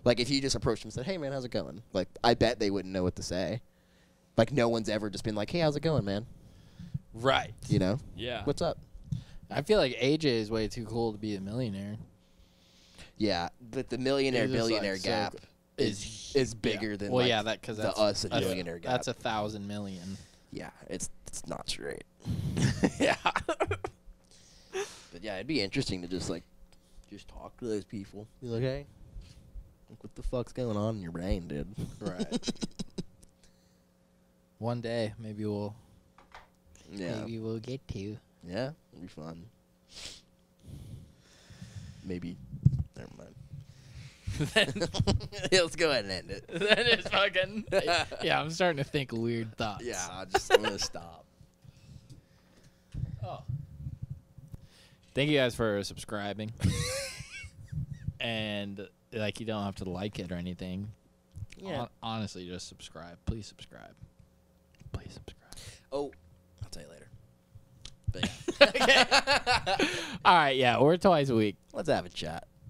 Like if you just approached them and said, "Hey, man, how's it going?" Like I bet they wouldn't know what to say. Like no one's ever just been like, "Hey, how's it going, man?" Right. You know? Yeah. What's up? I feel like AJ is way too cool to be a millionaire. Yeah, but the millionaire He's just, billionaire like, so gap is bigger than well, like, yeah, that because the that's us and millionaire gap. That's 1,000 million. Yeah, it's not straight. Yeah. But yeah, it'd be interesting to just talk to those people. Be like, hey, like, what the fuck's going on in your brain, dude? Right. One day, maybe we'll get to. Yeah, it'd be fun. Maybe. Never mind. Yeah, let's go ahead and end it. That is fucking. Yeah, I'm starting to think weird thoughts. Yeah, I'm gonna stop. Oh. Thank you guys for subscribing. And like, you don't have to like it or anything. Yeah. Honestly, just subscribe. Please subscribe. Please subscribe. Oh, I'll tell you later. But yeah. All right, yeah, we're twice a week. Let's have a chat.